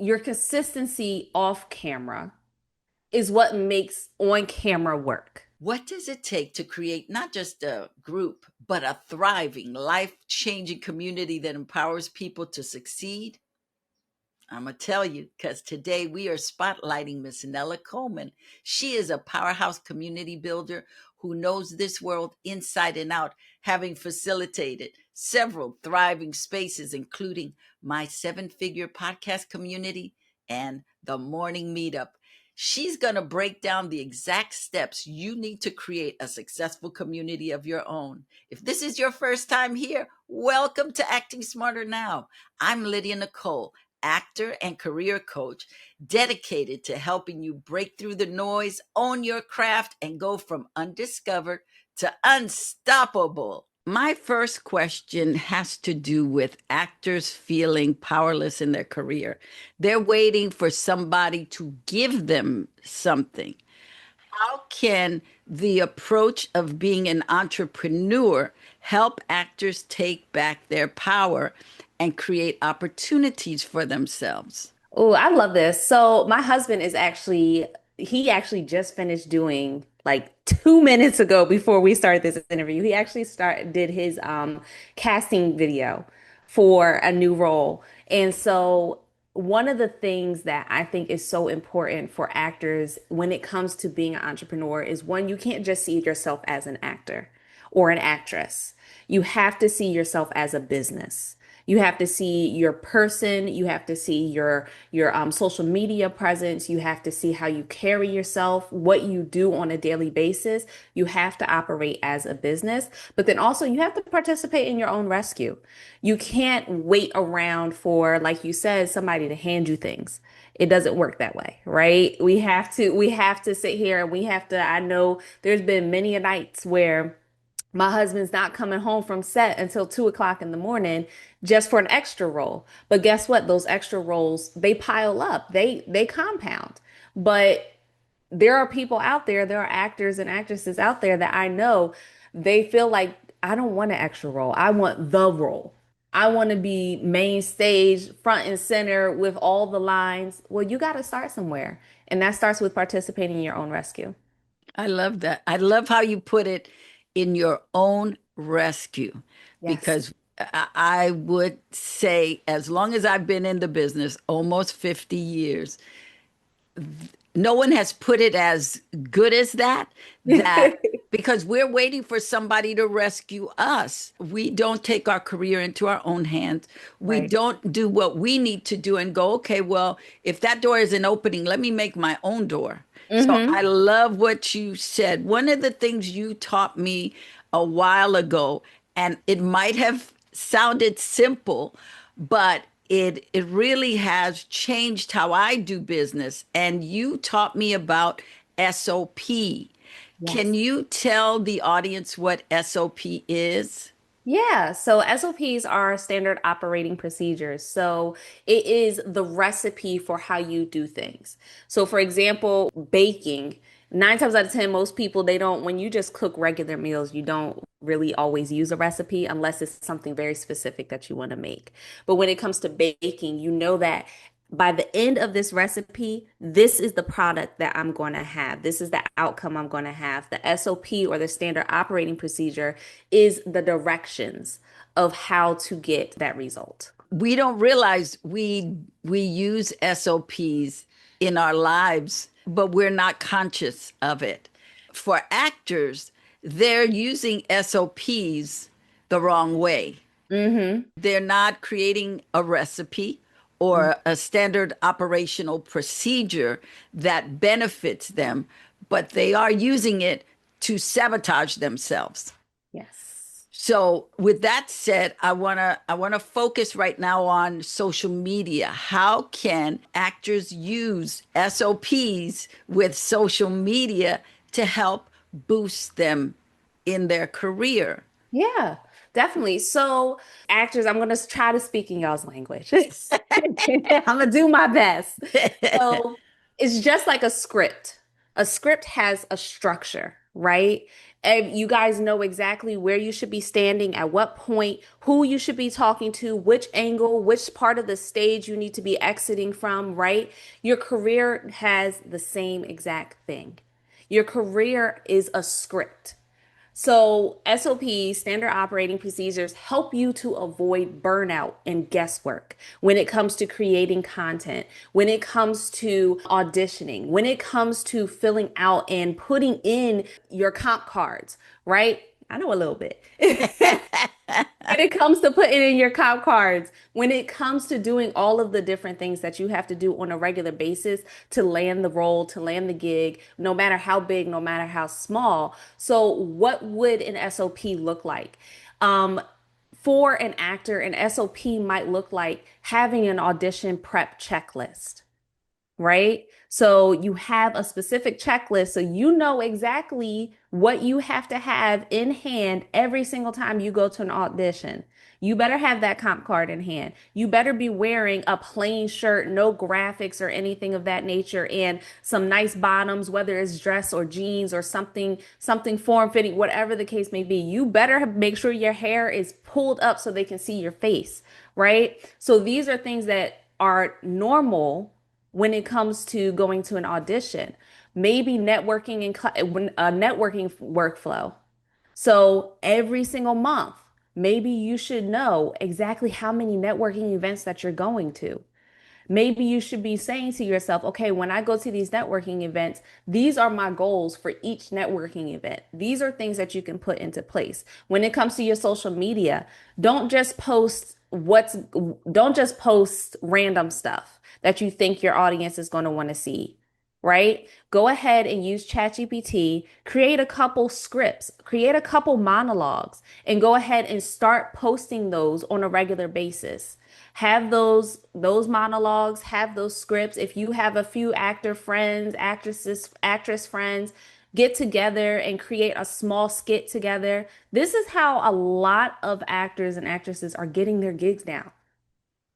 your consistency off camera is what makes on camera work. What does it take to create not just a group, but a thriving, life changing community that empowers people to succeed? I'm going to tell you because today we are spotlighting Miss Nella Coleman. She is a powerhouse community builder who knows this world inside and out, having facilitated several thriving spaces, including my 7-figure podcast community and the morning meetup. She's going to break down the exact steps you need to create a successful community of your own. If this is your first time here, welcome to Acting Smarter Now. I'm Lydia Nicole, actor and career coach, dedicated to helping you break through the noise, own your craft, and go from undiscovered to unstoppable. My first question has to do with actors feeling powerless in their career. They're waiting for somebody to give them something. How can the approach of being an entrepreneur help actors take back their power and create opportunities for themselves? Oh, I love this. So my husband is he actually just finished doing like 2 minutes ago before we started this interview. He actually did his casting video for a new role. And so one of the things that I think is so important for actors when it comes to being an entrepreneur is one, you can't just see yourself as an actor or an actress. You have to see yourself as a business. You have to see your person. You have to see your social media presence. You have to see how you carry yourself, what you do on a daily basis. You have to operate as a business, but then also you have to participate in your own rescue. You can't wait around for, like you said, somebody to hand you things. It doesn't work that way, right? We have to sit here and I know there's been many a nights where my husband's not coming home from set until 2 o'clock in the morning just for an extra role. But guess what? Those extra roles, they pile up. They compound. But there are people out there, there are actors and actresses out there that I know they feel like I don't want an extra role. I want the role. I want to be main stage, front and center with all the lines. Well, you got to start somewhere. And that starts with participating in your own rescue. I love that. I love how you put it in your own rescue, Yes. because I would say, as long as I've been in the business, almost 50 years, no one has put it as good as that because we're waiting for somebody to rescue us. We don't take our career into our own hands. We Right. don't do what we need to do and go, okay, well, if that door isn't opening, let me make my own door. So Mm-hmm. I love what you said. One of the things you taught me a while ago, and it might have sounded simple, but it really has changed how I do business. And you taught me about SOP. Can Yes. you tell the audience what SOP is? Yeah, so SOPs are standard operating procedures. So it is the recipe for how you do things. So for example, baking, 9 times out of 10, most people, they don't, when you just cook regular meals, you don't really always use a recipe unless it's something very specific that you want to make. But when it comes to baking, you know that by the end of this recipe, this is the product that I'm going to have. This is the outcome I'm going to have. The SOP, or the standard operating procedure, is the directions of how to get that result. We don't realize we use SOPs in our lives, but we're not conscious of it. For actors, they're using SOPs the wrong way. Mm-hmm. They're not creating a recipe or a standard operational procedure that benefits them, but they are using it to sabotage themselves. Yes. So with that said, I want to focus right now on social media. How can actors use SOPs with social media to help boost them in their career? Yeah, definitely. So, actors, I'm going to try to speak in y'all's language. I'm going to do my best. So, it's just like a script. A script has a structure, right? And you guys know exactly where you should be standing, at what point, who you should be talking to, which angle, which part of the stage you need to be exiting from, right? Your career has the same exact thing. Your career is a script. So, SOPs, standard operating procedures, help you to avoid burnout and guesswork when it comes to creating content, when it comes to auditioning, when it comes to filling out and putting in your comp cards, right? I know a little bit. When it comes to putting in your comp cards, when it comes to doing all of the different things that you have to do on a regular basis to land the role, to land the gig, no matter how big, no matter how small. So, what would an SOP look like? Um, for an actor, an SOP might look like having an audition prep checklist, right? So you have a specific checklist, so you know exactly what you have to have in hand every single time you go to an audition. You better have that comp card in hand. You better be wearing a plain shirt, no graphics or anything of that nature, and some nice bottoms, whether it's dress or jeans or something form fitting, whatever the case may be. You better make sure your hair is pulled up so they can see your face, right? So these are things that are normal when it comes to going to an audition. Maybe networking and a networking workflow. So every single month, maybe you should know exactly how many networking events that you're going to. Maybe you should be saying to yourself, okay, when I go to these networking events, these are my goals for each networking event. These are things that you can put into place. When it comes to your social media, don't just post what's, don't just post random stuff that you think your audience is going to want to see, right? Go ahead and use ChatGPT, create a couple scripts, create a couple monologues, and go ahead and start posting those on a regular basis. Have those monologues, have those scripts. If you have a few actor friends, actress friends, get together and create a small skit together. This is how a lot of actors and actresses are getting their gigs now,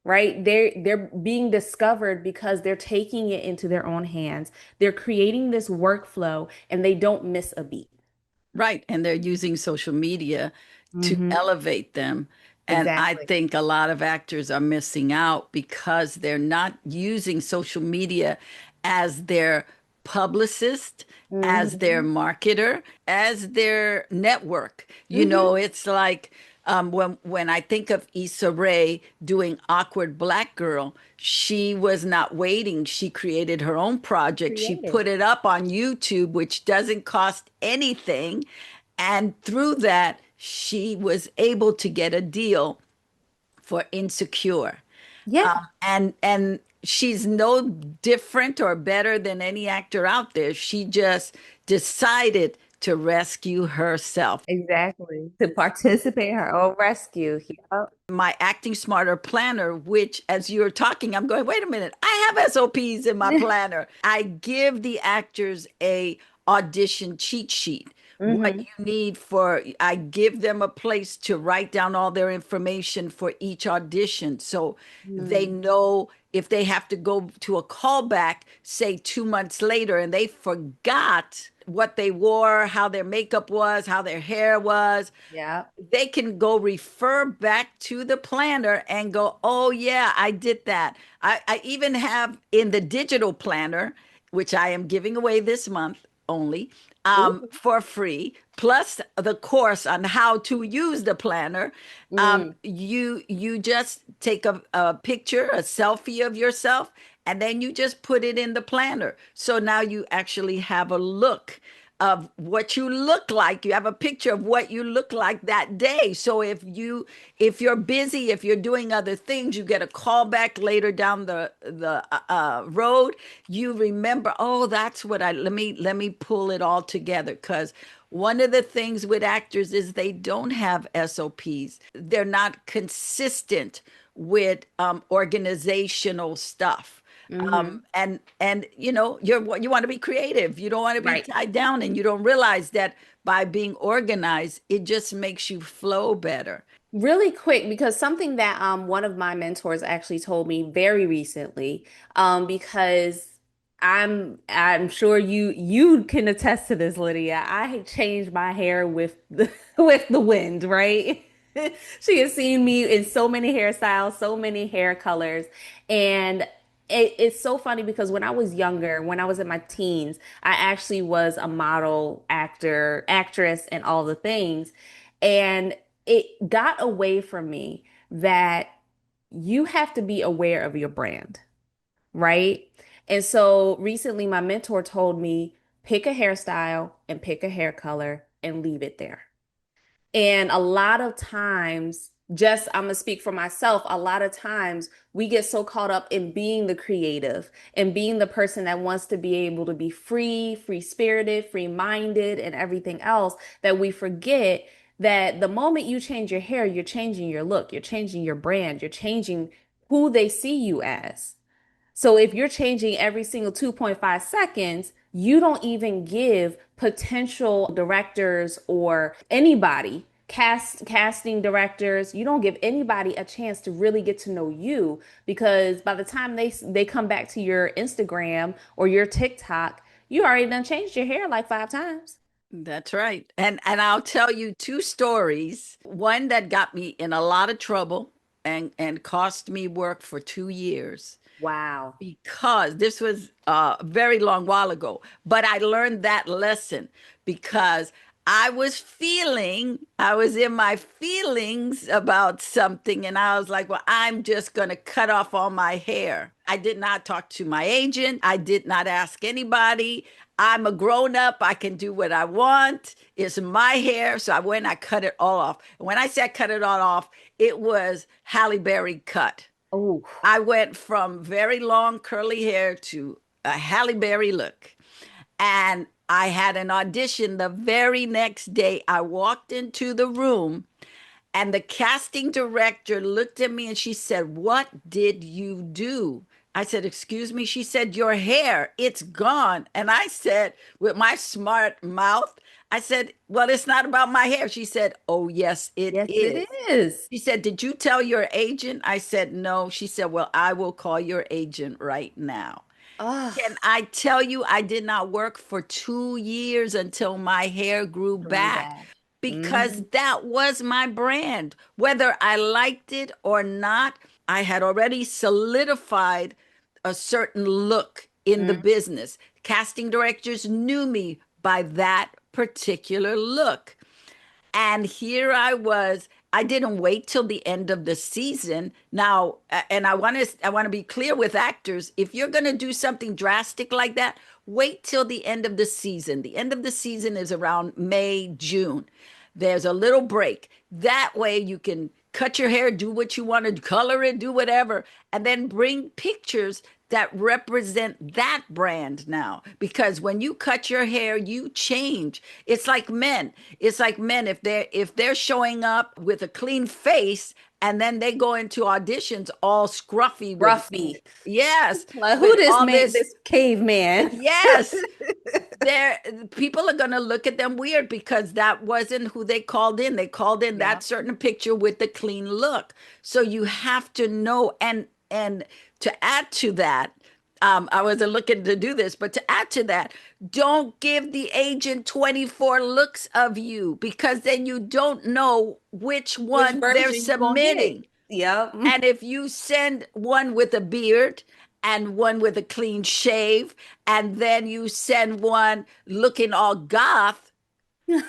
right? They're being discovered because they're taking it into their own hands. They're creating this workflow and they don't miss a beat. Right. And they're using social media to Hmm. elevate them. And I Exactly. think a lot of actors are missing out because they're not using social media as their publicist, as their Hmm. marketer, as their network. Hmm. It's like when I think of Issa Rae doing Awkward Black Girl, she was not waiting. She created her own project. She Creative. put it up on YouTube, which doesn't cost anything. And through that, she was able to get a deal for Insecure. Yeah. And she's no different or better than any actor out there. She just decided to rescue herself. Exactly. To participate in her own rescue. Yep. My Acting Smarter planner, which as you're talking, I'm going, wait a minute, I have SOPs in my planner. I give the actors a audition cheat sheet. What Hmm. you need for, I give them a place to write down all their information for each audition. So they Mm. know if they have to go to a callback, say 2 months later, and they forgot what they wore, how their makeup was, how their hair was, Yeah. they can go refer back to the planner and go, oh, yeah, I did that. I even have in the digital planner, which I am giving away this month only Ooh. for free, plus the course on how to use the planner. Mm. You just take a picture, a selfie of yourself, and then you just put it in the planner. So now you actually have a look of what you look like. You have a picture of what you look like that day. So if you're busy, if you're doing other things, you get a call back later down the road. You remember, oh, that's what I let me pull it all together. Because one of the things with actors is they don't have SOPs. They're not consistent with organizational stuff. Hmm. And you want to be creative. You don't want to be Right. tied down, and you don't realize that by being organized, it just makes you flow better. Really quick, because something that one of my mentors actually told me very recently, because I'm sure you can attest to this, Lydia. I changed my hair with the with the wind, right? She has seen me in so many hairstyles, so many hair colors, and it's so funny because when I was younger, when I was in my teens, I actually was a model, actor, actress, and all the things, and it got away from me that you have to be aware of your brand, right? And so recently, my mentor told me pick a hairstyle and pick a hair color and leave it there. And a lot of times, just I'm gonna speak for myself, a lot of times we get so caught up in being the creative and being the person that wants to be able to be free, free-spirited, free-minded, and everything else that we forget that the moment you change your hair, you're changing your look, you're changing your brand, you're changing who they see you as. So if you're changing every single 2.5 seconds, you don't even give potential directors or anybody, casting directors, you don't give anybody a chance to really get to know you because by the time they come back to your Instagram or your TikTok, you already done changed your hair like 5 times. That's right. And I'll tell you two stories. One that got me in a lot of trouble and cost me work for 2 years Wow. because this was a very long while ago, but I learned that lesson because I was in my feelings about something, and I was like, well, I'm just going to cut off all my hair. I did not talk to my agent. I did not ask anybody. I'm a grown up. I can do what I want. It's my hair. So I went, I cut it all off. And when I said cut it all off, it was Halle Berry cut. Oh, I went from very long curly hair to a Halle Berry look. And I had an audition the very next day. I walked into the room and the casting director looked at me and she said, "What did you do?" I said, "Excuse me." She said, "Your hair, it's gone." And I said, with my smart mouth, I said, "Well, it's not about my hair." She said, "Oh, yes, it yes, it is." is. She said, "Did you tell your agent?" I said, "No." She said, "Well, I will call your agent right now." Oh, Can I tell you, I did not work for 2 years until my hair grew grew back back. because Hmm. that was my brand. Whether I liked it or not, I had already solidified a certain look in the business. Casting directors knew me by that particular look. And here I was. I didn't wait till the end of the season. Now, and I want to be clear with actors, if you're going to do something drastic like that, wait till the end of the season. The end of the season is around May, June. There's a little break. That way you can cut your hair, do what you want to color it, do whatever, and then bring pictures that represent that brand now. Because when you cut your hair, you change. It's like men. It's like men if they're showing up with a clean face and then they go into auditions all scruffy with Ruffy. yes, Like who with this all man, this this caveman? yes, there people are going to look at them weird because that wasn't who they called in. They called in Yeah. that certain picture with the clean look. So you have to know, and to add to that, I wasn't looking to do this, but to add to that, don't give the agent 24 looks of you because then you don't know which Which one they're version you gonna get? submitting. Yep. And if you send one with a beard and one with a clean shave, and then you send one looking all goth,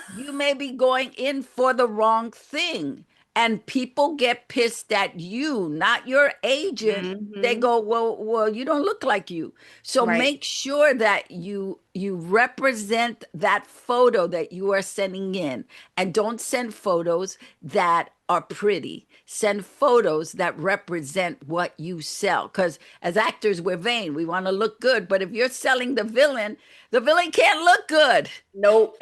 you may be going in for the wrong thing. And people get pissed at you, not your agent. They Hmm. go, well, you don't look like you. So Right. make sure that you represent that photo that you are sending in, and don't send photos that are pretty. Send photos that represent what you sell. Because as actors, we're vain. We want to look good. But if you're selling the villain can't look good. Nope.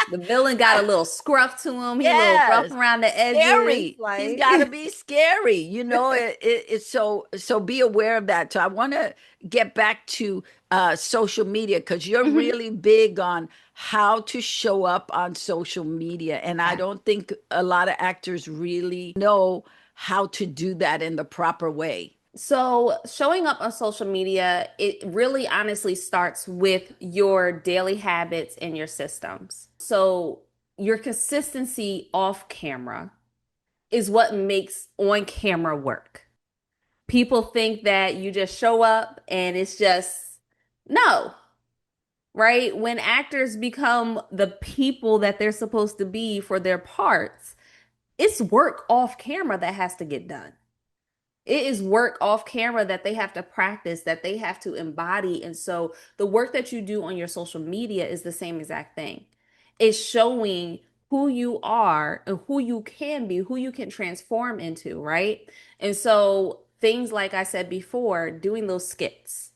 The villain got a little scruff to him. He a little rough Yes, around the edges. scary. He's Like, got to be scary. It's so be aware of that. So I want to get back to social media because you're mhm. really big on how to show up on social media, and I Yeah. don't think a lot of actors really know how to do that in the proper way. So, showing up on social media, it really honestly starts with your daily habits and your systems. So, your consistency off camera is what makes on camera work. People think that you just show up and it's just no, right? When actors become the people that they're supposed to be for their parts, it's work off camera that has to get done. It is work off camera that they have to practice, that they have to embody. And so the work that you do on your social media is the same exact thing. It's showing who you are and who you can be, who you can transform into, right? And so things like I said before, doing those skits,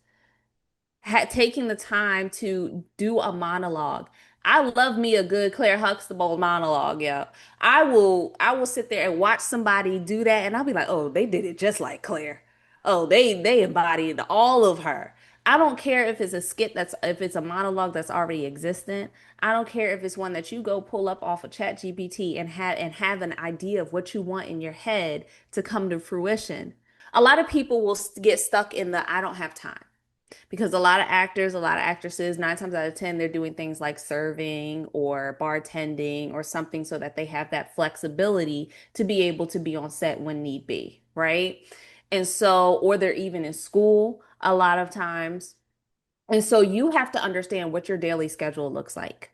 taking the time to do a monologue. I love me a good Claire Huxtable monologue, yeah. I will sit there and watch somebody do that and I'll be like, "Oh, they did it just like Claire. Oh, they embodied all of her." I don't care if it's a skit that's if it's a monologue that's already existent. I don't care if it's one that you go pull up off of Chat GPT and have an idea of what you want in your head to come to fruition. A lot of people will get stuck in the I don't have time because a lot of actors, a lot of actresses, 9 times out of 10, they're doing things like serving or bartending or something so that they have that flexibility to be able to be on set when need be, right? And so, or they're even in school a lot of times. And so you have to understand what your daily schedule looks like,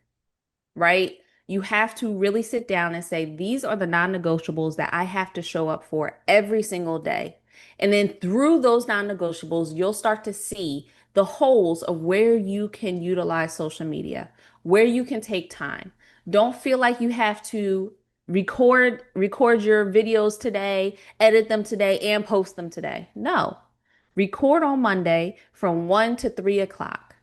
right? You have to really sit down and say, these are the non-negotiables that I have to show up for every single day. And then through those non-negotiables, you'll start to see the holes of where you can utilize social media, where you can take time. Don't feel like you have to record your videos today, edit them today, and post them today. No. Record on Monday from 1 to 3 o'clock.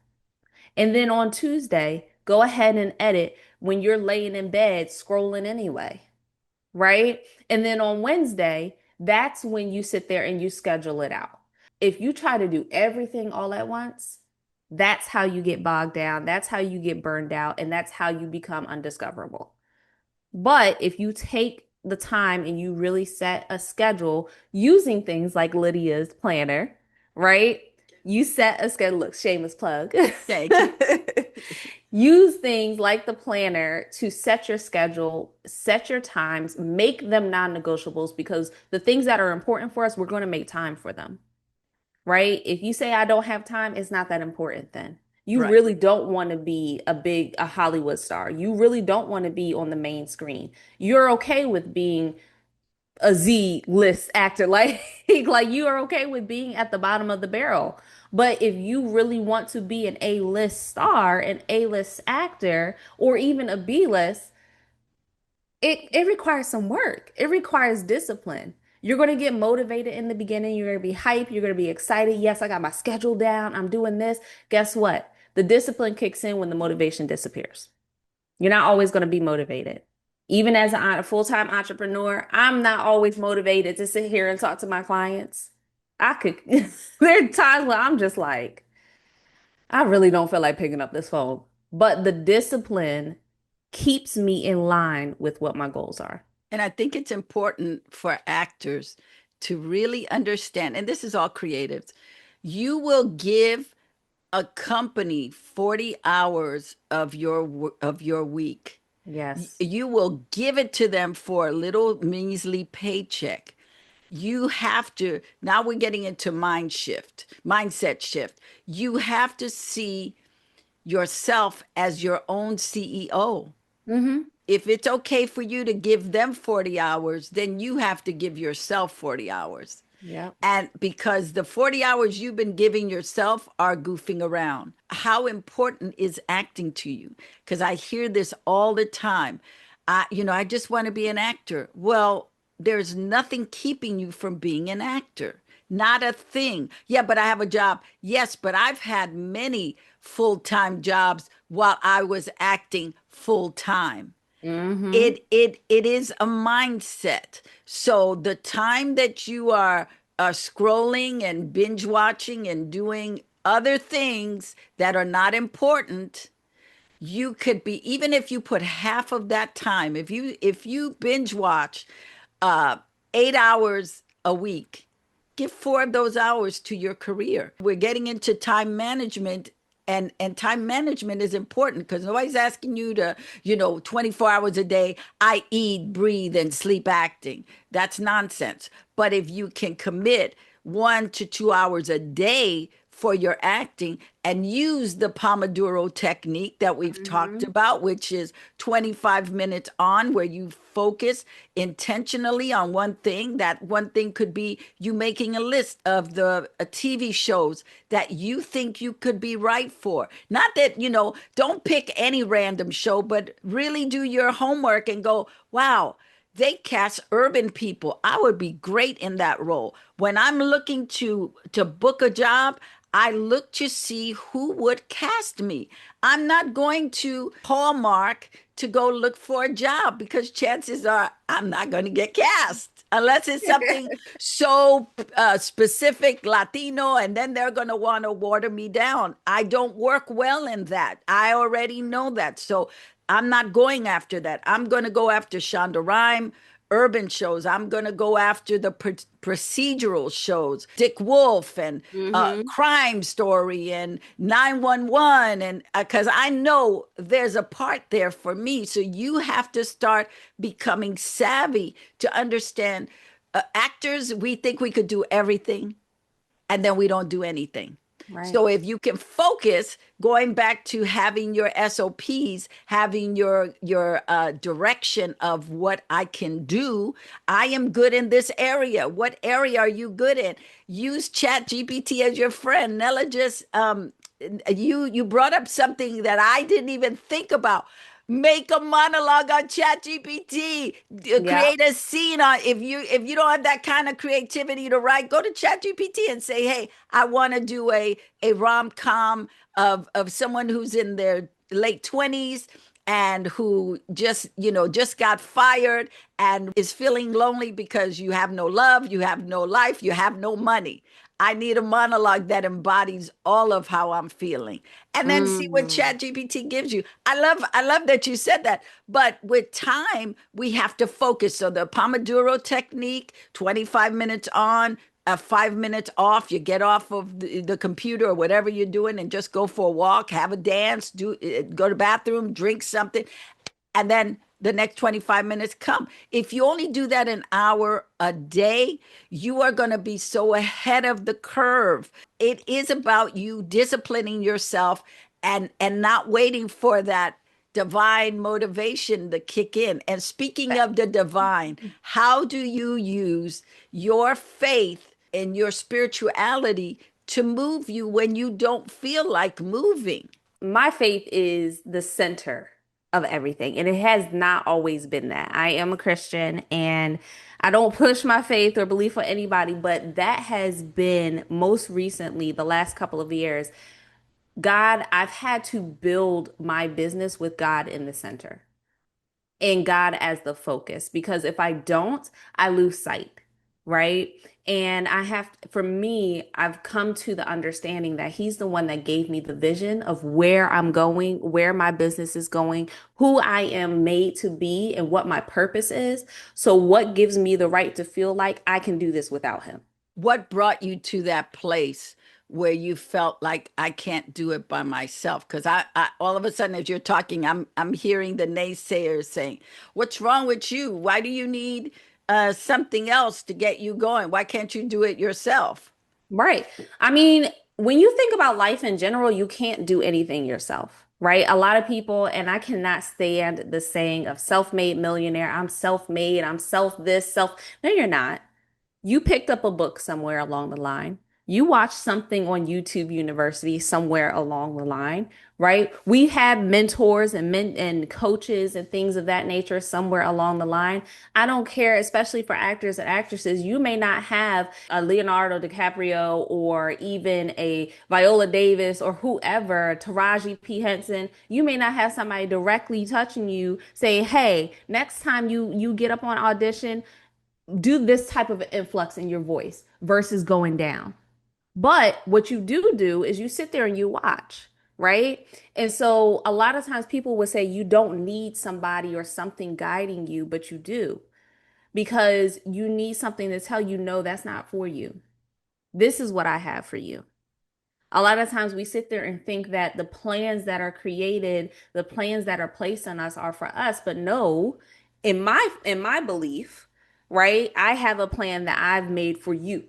And then on Tuesday, go ahead and edit when you're laying in bed scrolling anyway, right? And then on Wednesday, that's when you sit there and you schedule it out. If you try to do everything all at once, that's how you get bogged down. That's how you get burned out. And that's how you become undiscoverable. But if you take the time and you really set a schedule using things like Lydia's planner, right? You set a schedule. Look, shameless plug. Thank you. Use things like the planner to set your schedule, set your times, make them non-negotiables because the things that are important for us, we're going to make time for them, right? If you say I don't have time, it's not that important then. You Right. really don't want to be a Hollywood star. You really don't want to be on the main screen. You're okay with being a Z list actor. Like you are okay with being at the bottom of the barrel. But if you really want to be an A-list star, an A-list actor, or even a B-list, it requires some work. It requires discipline. You're going to get motivated in the beginning. You're going to be hype. You're going to be excited. Yes, I got my schedule down. I'm doing this. Guess what? The discipline kicks in when the motivation disappears. You're not always going to be motivated. Even as a full-time entrepreneur, I'm not always motivated to sit here and talk to my clients. I could, there are times where I'm just like, I really don't feel like picking up this phone. But the discipline keeps me in line with what my goals are. And I think it's important for actors to really understand, and this is all creatives, you will give a company 40 hours of your week. Yes. You will give it to them for a little measly paycheck. You have to, now we're getting into mindset shift. You have to see yourself as your own CEO. Mm-hmm. If it's okay for you to give them 40 hours, then you have to give yourself 40 hours. Yep. And because the 40 hours you've been giving yourself are goofing around. How important is acting to you? Because I hear this all the time. I just want to be an actor. Well, there's nothing keeping you from being an actor. Not a thing. Yeah, but I have a job. Yes, but I've had many full-time jobs while I was acting full-time. Mm-hmm. It is a mindset. So the time that you are scrolling and binge watching and doing other things that are not important, you could be, even if you put half of that time, if you binge watch uh 8 hours a week, give 4 of those hours to your career. We're getting into time management, and time management is important because nobody's asking you to, 24 hours a day, I eat, breathe, and sleep acting. That's nonsense. But if you can commit 1 to 2 hours a day for your acting and use the Pomodoro technique that we've talked Hmm. about, which is 25 minutes on, where you focus intentionally on one thing. That one thing could be you making a list of the TV shows that you think you could be right for. Not that, don't pick any random show, but really do your homework and go, wow, they cast urban people. I would be great in that role. When I'm looking to book a job, I look to see who would cast me. I'm not going to Hallmark to go look for a job because chances are I'm not going to get cast unless it's something so specific Latino, and then they're going to want to water me down. I don't work well in that. I already know that. So I'm not going after that. I'm going to go after Shonda Rhimes urban shows. I'm going to go after the procedural shows, Dick Wolf and Hmm. Crime Story and 911. And because I know there's a part there for me. So you have to start becoming savvy to understand actors, we think we could do everything and then we don't do anything. Right. So if you can focus, going back to having your SOPs, having your direction of what I can do, I am good in this area. What area are you good in? Use Chat GPT as your friend. Nella just you brought up something that I didn't even think about. Make a monologue on ChatGPT. Yeah. Create a scene on. If you don't have that kind of creativity to write, go to ChatGPT and say, "Hey, I want to do a rom com of someone who's in their late 20s and who just got fired and is feeling lonely because you have no love, you have no life, you have no money. I need a monologue that embodies all of how I'm feeling." And then see what Mm. ChatGPT gives you. I love that you said that. But with time, we have to focus. So the Pomodoro technique, 25 minutes on, 5 minutes off. You get off of the computer or whatever you're doing and just go for a walk, have a dance, go to the bathroom, drink something, and then the next 25 minutes come. If you only do that an hour a day, you are going to be so ahead of the curve. It is about you disciplining yourself and not waiting for that divine motivation to kick in. And speaking of the divine, how do you use your faith and your spirituality to move you when you don't feel like moving? My faith is the center of everything, and it has not always been that. I am a Christian, and I don't push my faith or belief on anybody, but that has been most recently, the last couple of years. God, I've had to build my business with God in the center and God as the focus because if I don't, I lose sight, right? And for me, I've come to the understanding that He's the one that gave me the vision of where I'm going, where my business is going, who I am made to be, and what my purpose is. So, what gives me the right to feel like I can do this without Him? What brought you to that place where you felt like I can't do it by myself? Because I all of a sudden, as you're talking, I'm hearing the naysayers saying, "What's wrong with you? Why do you need something else to get you going? Why can't you do it yourself?" Right. I mean, when you think about life in general, you can't do anything yourself, right? A lot of people, and I cannot stand the saying of self-made millionaire. I'm self-made, I'm self this, self. No, you're not. You picked up a book somewhere along the line. You watched something on YouTube University somewhere along the line, right? We have mentors and coaches and things of that nature somewhere along the line. I don't care, especially for actors and actresses. You may not have a Leonardo DiCaprio or even a Viola Davis or whoever, Taraji P. Henson. You may not have somebody directly touching you saying, "Hey, next time you get up on audition, do this type of influx in your voice versus going down." But what you do is you sit there and you watch, right? And so a lot of times people would say you don't need somebody or something guiding you, but you do because you need something to tell you, no, that's not for you. This is what I have for you. A lot of times we sit there and think that the plans that are created, the plans that are placed on us are for us, but no, in my belief, right? I have a plan that I've made for you.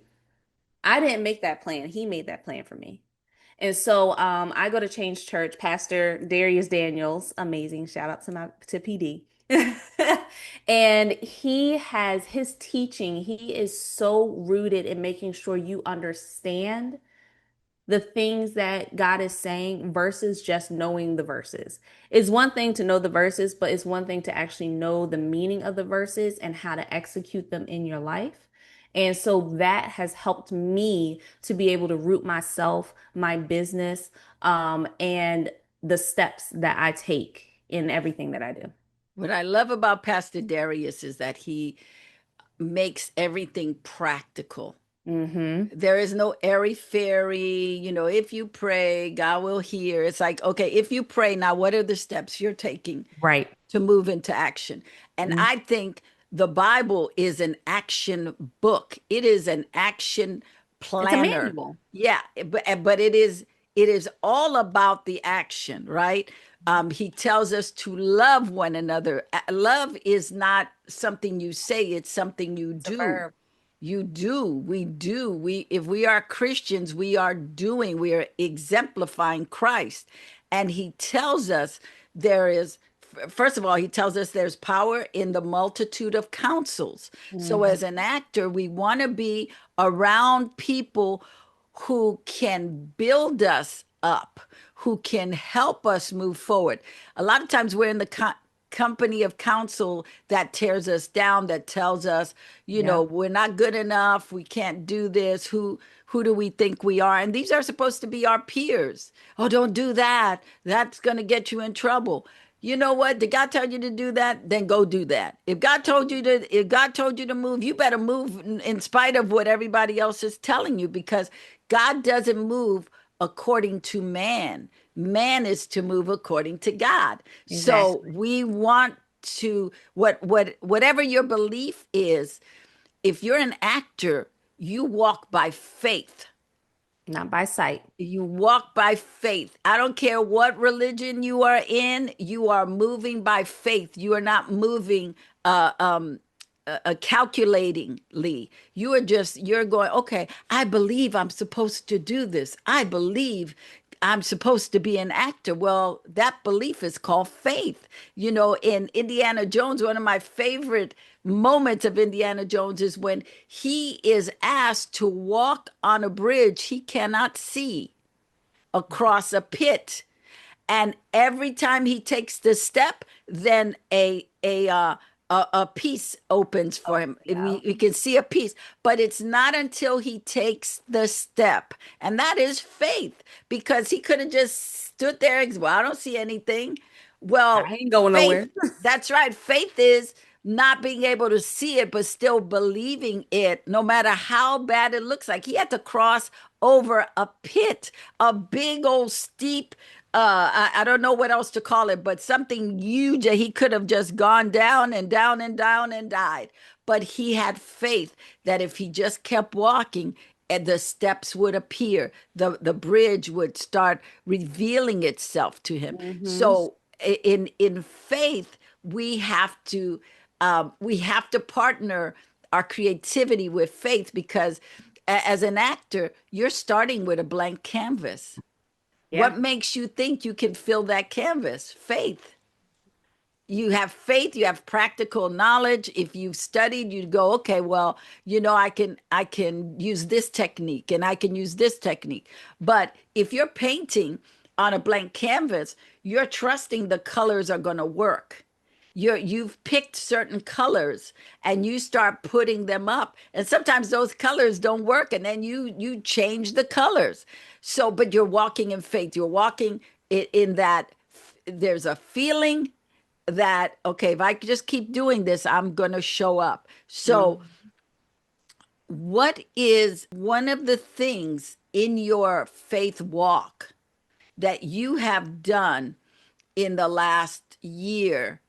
I didn't make that plan. He made that plan for me. And so I go to Change Church, Pastor Darius Daniels, amazing. Shout out to PD. And he has his teaching, he is so rooted in making sure you understand the things that God is saying versus just knowing the verses. It's one thing to know the verses, but it's one thing to actually know the meaning of the verses and how to execute them in your life. And so that has helped me to be able to root myself, my business, and the steps that I take in everything that I do. What I love about Pastor Darius is that he makes everything practical. Mm-hmm. There is no airy fairy, if you pray, God will hear. It's like, okay, if you pray, now what are the steps you're taking Right. to move into action? And Mm. I think the Bible is an action book. It is an action It's a planner. manual. Yeah, but it is all about the action, right? He tells us to love one another. Love is not something you say, it's something you It's a do. verb. You do. We do. If we are Christians, we are exemplifying Christ. And he tells us there is, first of all, he tells us there's power in the multitude of counsels. So Mhm. as an actor, we want to be around people who can build us up, who can help us move forward. A lot of times we're in the company of counsel that tears us down, that tells us, Yeah, we're not good enough, we can't do this. Who do we think we are? And these are supposed to be our peers. Oh, don't do that. That's going to get you in trouble. You know what? Did God tell you to do that? Then go do that. If God told you to move, you better move in spite of what everybody else is telling you, because God doesn't move according to man. Man is to move according to God. So exactly. we want to, whatever your belief is, if you're an actor, you walk by faith. Not by sight. You walk by faith. I don't care what religion you are in, you are moving by faith. You are not moving calculatingly. You're going, okay, I believe I'm supposed to do this. I believe I'm supposed to be an actor. Well, that belief is called faith. In Indiana Jones, one of my favorite moments of Indiana Jones is when he is asked to walk on a bridge he cannot see across a pit. And every time he takes the step, then a piece opens for Oh, him. yeah. We can see a piece, but it's not until he takes the step, and that is faith, because he could have just stood there and, well, I don't see anything. Well, I ain't going faith, nowhere. that's right. Faith is not being able to see it, but still believing it, no matter how bad it looks like. He had to cross over a pit, a big old steep, I don't know what else to call it, but something huge that he could have just gone down and down and down and died. But he had faith that if he just kept walking, and the steps would appear, the bridge would start revealing itself to him. Hmm. So in faith, we have to partner our creativity with faith, because as an actor, you're starting with a blank canvas. Yeah. What makes you think you can fill that canvas? Faith. You have faith, you have practical knowledge. If you've studied, you go, okay, well, I can use this technique and I can use this technique. But if you're painting on a blank canvas, you're trusting the colors are going to work. You've picked certain colors and you start putting them up, and sometimes those colors don't work, and then you change the colors. So but you're walking in faith, you're walking in that there's a feeling that, okay, if I just keep doing this, I'm going to show up. So Mhm. what is one of the things in your faith walk that you have done in the last year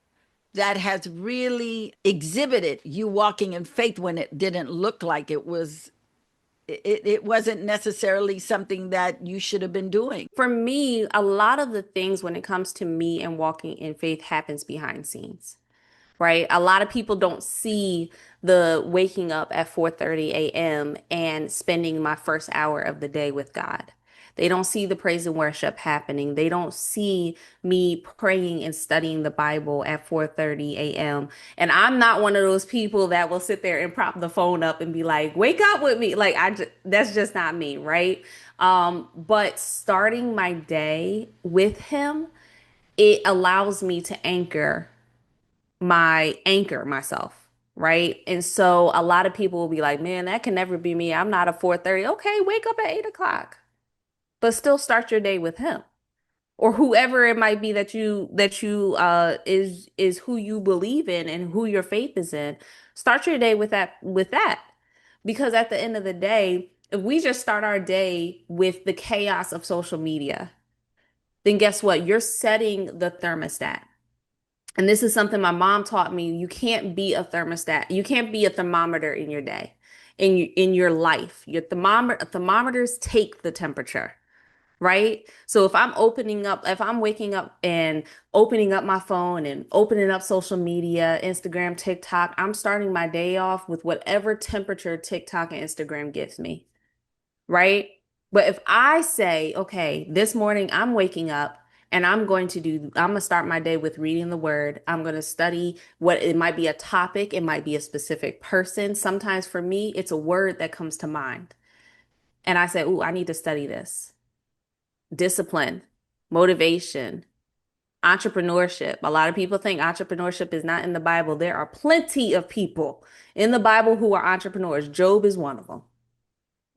that has really exhibited you walking in faith when it didn't look like it wasn't necessarily something that you should have been doing. For me, a lot of the things when it comes to me and walking in faith happens behind scenes, right? A lot of people don't see the waking up at 4:30 a.m. and spending my first hour of the day with God. They don't see the praise and worship happening. They don't see me praying and studying the Bible at 4:30 a.m. And I'm not one of those people that will sit there and prop the phone up and be like, "Wake up with me." Like that's just not me, right? But starting my day with him, it allows me to anchor myself, right? And so a lot of people will be like, man, that can never be me. I'm not a 4:30. Okay, wake up at 8 o'clock, but still start your day with him or whoever it might be that you is who you believe in and who your faith is in. Start your day with that. Because at the end of the day, if we just start our day with the chaos of social media, then guess what? You're setting the thermostat. And this is something my mom taught me. You can't be a thermostat. You can't be a thermometer in your day, in your life. Your thermometers take the temperature, right? So if I'm waking up and opening up my phone and opening up social media, Instagram, TikTok, I'm starting my day off with whatever temperature TikTok and Instagram gives me, right? But if I say, okay, this morning I'm waking up and I'm going to start my day with reading the word. I'm going to study what it might be a topic, it might be a specific person. Sometimes for me, it's a word that comes to mind. And I say, ooh, I need to study this. Discipline, motivation, entrepreneurship. A lot of people think entrepreneurship is not in the Bible. There are plenty of people in the Bible who are entrepreneurs. Job is one of them,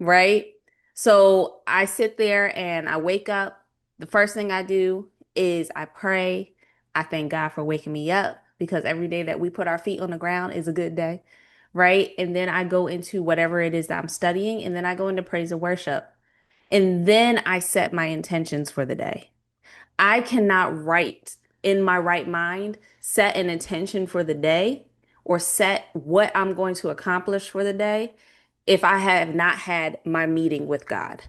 right? So I sit there and I wake up. The first thing I do is I pray. I thank God for waking me up because every day that we put our feet on the ground is a good day, right? And then I go into whatever it is that I'm studying, and then I go into praise and worship. And then I set my intentions for the day. I cannot write in my right mind, set an intention for the day or set what I'm going to accomplish for the day if I have not had my meeting with God.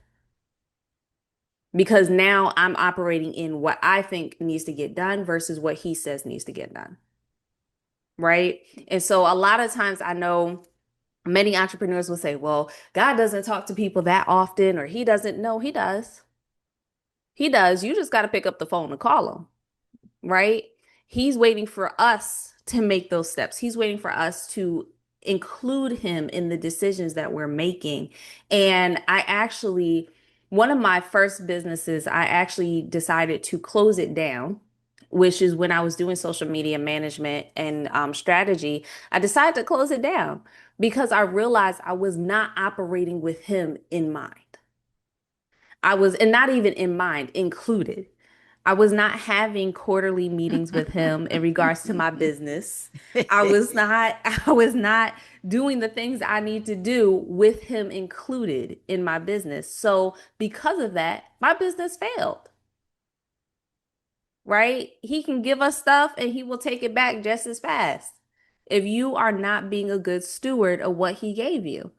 Because now I'm operating in what I think needs to get done versus what he says needs to get done. Right. And so a lot of times I know many entrepreneurs will say, well, God doesn't talk to people that often, or he doesn't. No, he does. He does. You just got to pick up the phone and call him. Right? He's waiting for us to make those steps. He's waiting for us to include him in the decisions that we're making. And one of my first businesses, I actually decided to close it down, which is when I was doing social media management and strategy. I decided to close it down because I realized I was not operating with him in mind. And not even in mind, included. I was not having quarterly meetings with him in regards to my business. I was not doing the things I need to do with him included in my business. So because of that, my business failed, right? He can give us stuff and he will take it back just as fast if you are not being a good steward of what he gave you.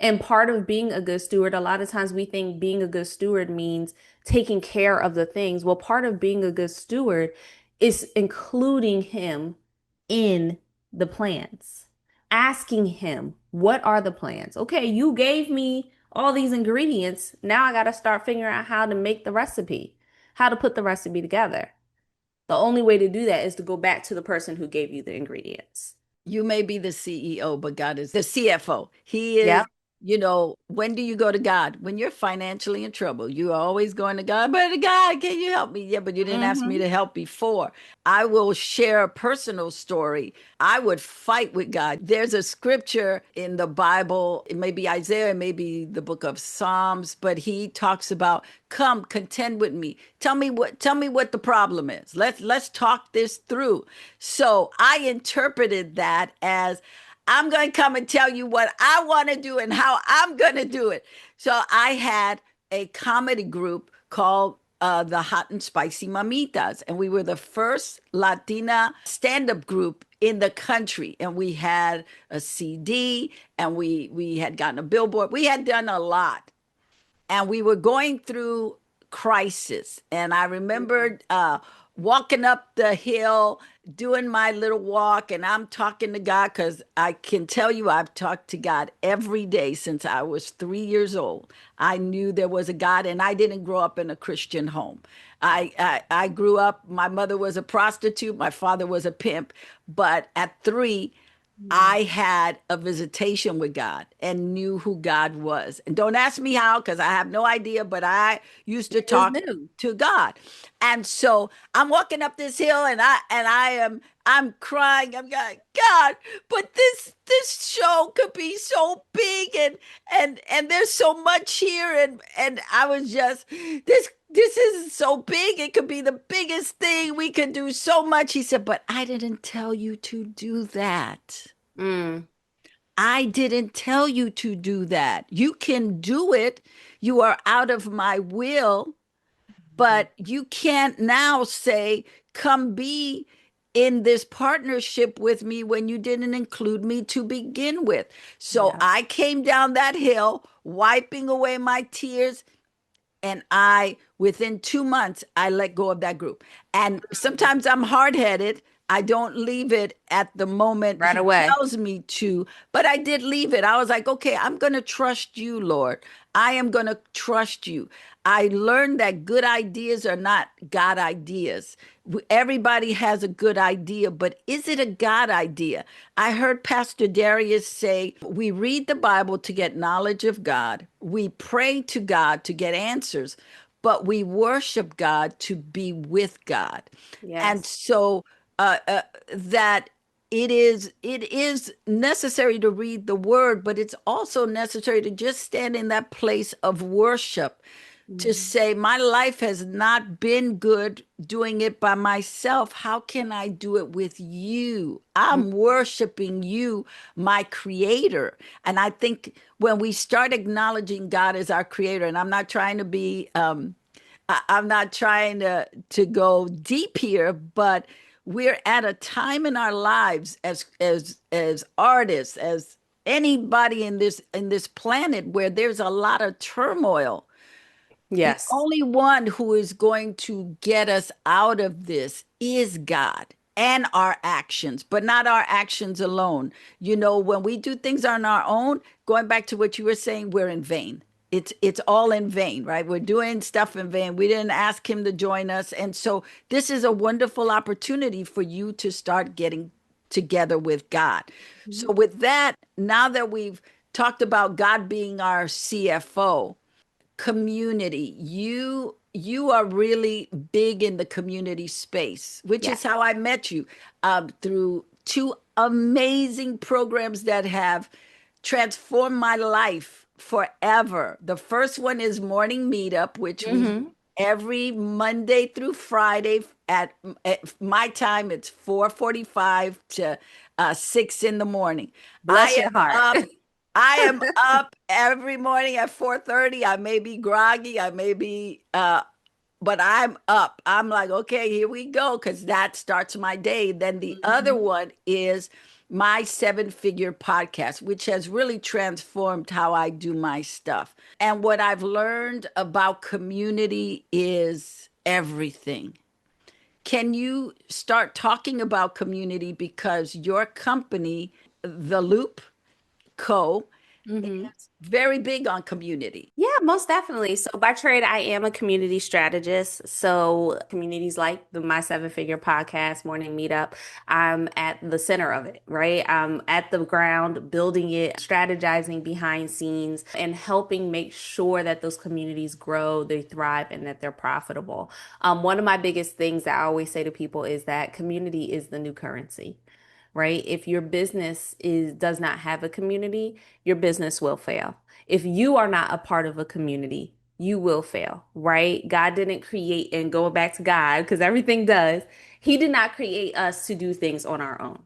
And part of being a good steward, a lot of times we think being a good steward means taking care of the things. Well, part of being a good steward is including him in the plans, asking him, what are the plans? Okay, you gave me all these ingredients. Now I got to start figuring out how to make the recipe, how to put the recipe together. The only way to do that is to go back to the person who gave you the ingredients. You may be the CEO, but God is the CFO. He is, Yep. when do you go to God? When you're financially in trouble. You're always going to God, but God, can you help me? Yeah, but you didn't ask me Mm-hmm. to help before. I will share a personal story. I would fight with God. There's a scripture in the Bible, it may be Isaiah, it may be the book of Psalms, but he talks about, come contend with me. Tell me what the problem is. Let's talk this through. So I interpreted that as, I'm going to come and tell you what I want to do and how I'm going to do it. So I had a comedy group called the Hot and Spicy Mamitas. And we were the first Latina stand up group in the country. And we had a CD and we had gotten a billboard. We had done a lot and we were going through crisis. And I remembered walking up the hill, doing my little walk, and I'm talking to God because I can tell you I've talked to God every day since I was 3 years old. I knew there was a God, and I didn't grow up in a Christian home. I grew up, my mother was a prostitute, my father was a pimp, but at 3, Mm. I had a visitation with God and knew who God was. And don't ask me how, because I have no idea, but I used to You just talk knew. to God. And so I'm walking up this hill and I'm crying. I'm going, God, but this show could be so big and there's so much here. And I was just this is so big. It could be the biggest thing. We could do so much. He said, but I didn't tell you to do that. Mm. I didn't tell you to do that. You can do it. You are out of my will, but you can't now say, come be in this partnership with me when you didn't include me to begin with. So Yes. I came down that hill, wiping away my tears, and I within 2 months I let go of that group. And sometimes I'm hard-headed. I don't leave it at the moment Right he away. tells me to, but I did leave it. I was like, okay, I'm going to trust you, Lord. I am going to trust you. I learned that good ideas are not God ideas. Everybody has a good idea, but is it a God idea? I heard Pastor Darius say, we read the Bible to get knowledge of God, we pray to God to get answers, but we worship God to be with God. And Yes. so that it is necessary to read the word, but it's also necessary to just stand in that place of worship to Mhm. say, my life has not been good doing it by myself. How can I do it with you? I'm worshiping you, my creator. And I think when we start acknowledging God as our creator, and I'm not trying to be, I'm not trying to go deep here, but we're at a time in our lives as artists, as anybody in this planet where there's a lot of turmoil. The Yes. only one who is going to get us out of this is God and our actions, but not our actions alone. You know, when we do things on our own, going back to what you were saying, we're in vain. It's all in vain, right? We're doing stuff in vain. We didn't ask him to join us. And so this is a wonderful opportunity for you to start getting together with God. So Mhm. with that, now that we've talked about God being our CFO, community, you are really big in the community space, which is Yes. how I met you, through two amazing programs that have transformed my life forever. The first one is Morning Meetup, which we do Hmm. every Monday through Friday at my time. It's 4:45 to 6 in the morning. Bless I your am heart. up I am up every morning at 4:30. I may be groggy, I may be but I'm up. I'm like, okay, here we go, because that starts my day. Then the other Mhm. one is my 7-figure podcast, which has really transformed how I do my stuff. And what I've learned about community is everything. Can you start talking about community, because your company, The Loop Co., Hmm. very big on community. Yeah, most definitely. So by trade, I am a community strategist. So communities like the My Seven Figure Podcast, Morning Meetup, I'm at the center of it, right? I'm at the ground, building it, strategizing behind scenes, and helping make sure that those communities grow, they thrive, and that they're profitable. One of my biggest things that I always say to people is that community is the new currency, right? If your business is does not have a community, your business will fail. If you are not a part of a community, you will fail, right? God didn't create, and going back to God, because everything does, He did not create us to do things on our own,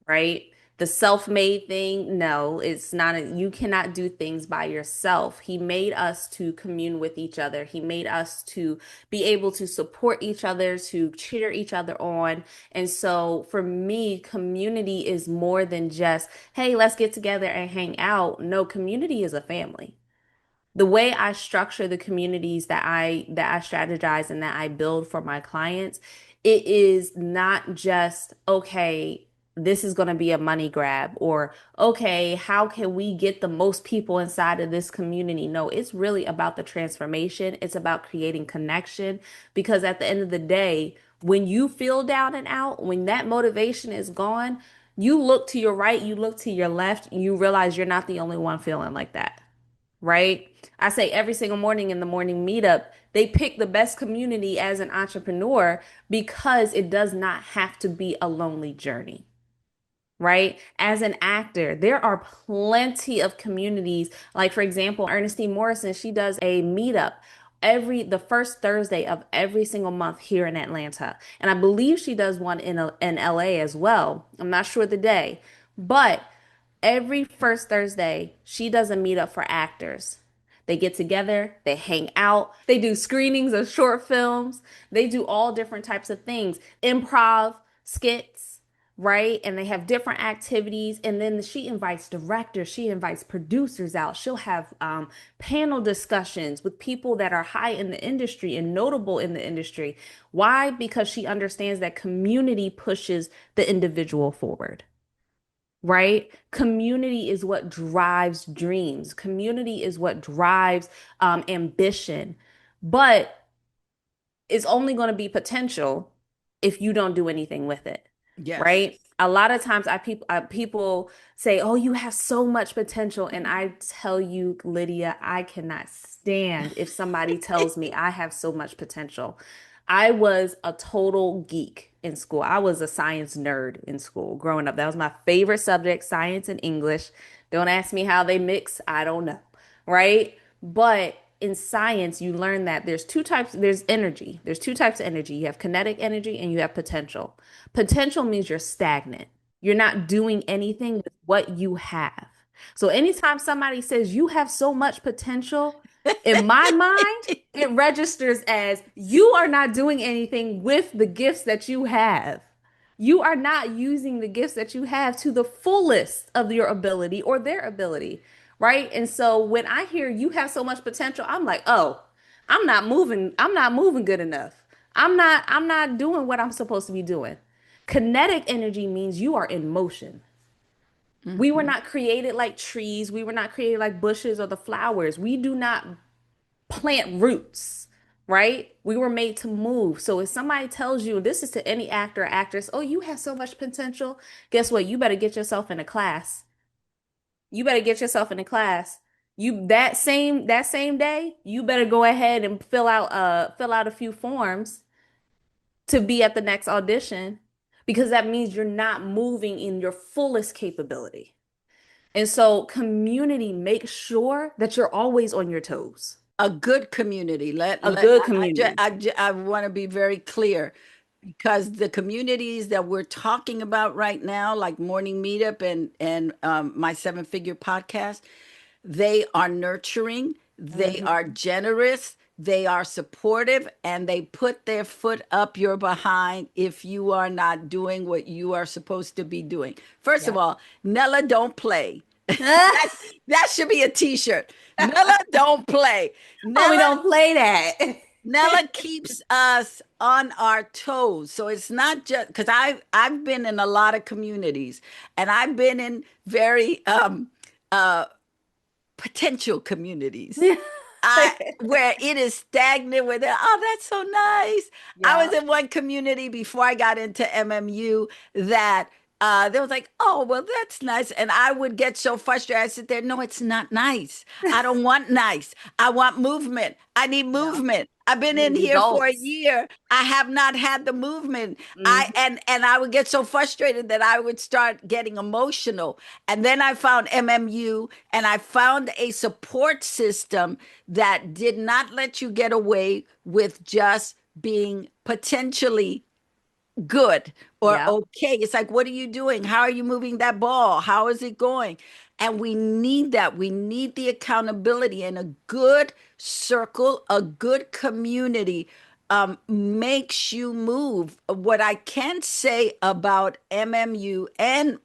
right? The self-made thing, no, it's not you cannot do things by yourself. He made us to commune with each other. He made us to be able to support each other, to cheer each other on. And so for me, community is more than just, hey, let's get together and hang out. No, community is a family. The way I structure the communities that I strategize and that I build for my clients, it is not just, okay, this is going to be a money grab, or okay, how can we get the most people inside of this community? No, it's really about the transformation. It's about creating connection, because at the end of the day, when you feel down and out, when that motivation is gone, you look to your right, you look to your left, you realize you're not the only one feeling like that, right? I say every single morning in the morning meetup, they pick the best community as an entrepreneur because it does not have to be a lonely journey, right? As an actor, there are plenty of communities. Like, for example, Ernestine Morrison, she does a meetup the first Thursday of every single month here in Atlanta. And I believe she does one in LA as well. I'm not sure the day, but every first Thursday, she does a meetup for actors. They get together, they hang out, they do screenings of short films, they do all different types of things, improv, skits, right? And they have different activities. And then she invites directors, she invites producers out. She'll have panel discussions with people that are high in the industry and notable in the industry. Why? Because she understands that community pushes the individual forward, right? Community is what drives dreams. Community is what drives ambition. But it's only going to be potential if you don't do anything with it, Yes. right? A lot of times people say, "Oh, you have so much potential." And I tell you, Lydia, I cannot stand if somebody tells me I have so much potential. I was a total geek in school. I was a science nerd in school growing up. That was my favorite subject, science and English. Don't ask me how they mix. I don't know, right? But in science, you learn that there's two types, there's energy. There's two types of energy. You have kinetic energy and you have potential. Potential means you're stagnant. You're not doing anything with what you have. So anytime somebody says you have so much potential, in my mind, it registers as you are not doing anything with the gifts that you have. You are not using the gifts that you have to the fullest of your ability or their ability, right? And so when I hear you have so much potential, I'm like, "Oh, I'm not moving good enough. I'm not doing what I'm supposed to be doing." Kinetic energy means you are in motion. We were Mhm. not created like trees. We were not created like bushes or the flowers. We do not plant roots, right? We were made to move. So if somebody tells you, this is to any actor or actress, "Oh, you have so much potential," guess what? You better get yourself in a class. You better get yourself in a class. You that same day, you better go ahead and fill out a few forms to be at the next audition, because that means you're not moving in your fullest capability. And so community makes sure that you're always on your toes. A good community. Let A let good community. I want to be very clear, because the communities that we're talking about right now, like Morning Meetup and my Seven Figure Podcast, they are nurturing, they Mhm. are generous, they are supportive, and they put their foot up your behind if you are not doing what you are supposed to be doing. First of Yeah. all, Nella don't play. That should be a t-shirt. Nella don't play. Oh, we Nella don't play that. Nella keeps us on our toes. So it's not just because I've been in a lot of communities, and I've been in very uh potential communities. I Where it is stagnant, where they're, oh, that's so nice. I Yeah. was in one community before I got into MMU that they was like, oh, well, that's nice. And I would get so frustrated. I sit there, no, it's not nice. I don't want nice. I want movement. I need Yeah. movement. I've been Need in here for a results. year. I have not had the movement. I Mhm. and I would get so frustrated that I would start getting emotional. And then I found MMU, and I found a support system that did not let you get away with just being potentially good or Yep. okay. It's like, what are you doing? How are you moving that ball? How is it going? And we need that. We need the accountability, and a good circle, a good community makes you move. What I can say about MMU and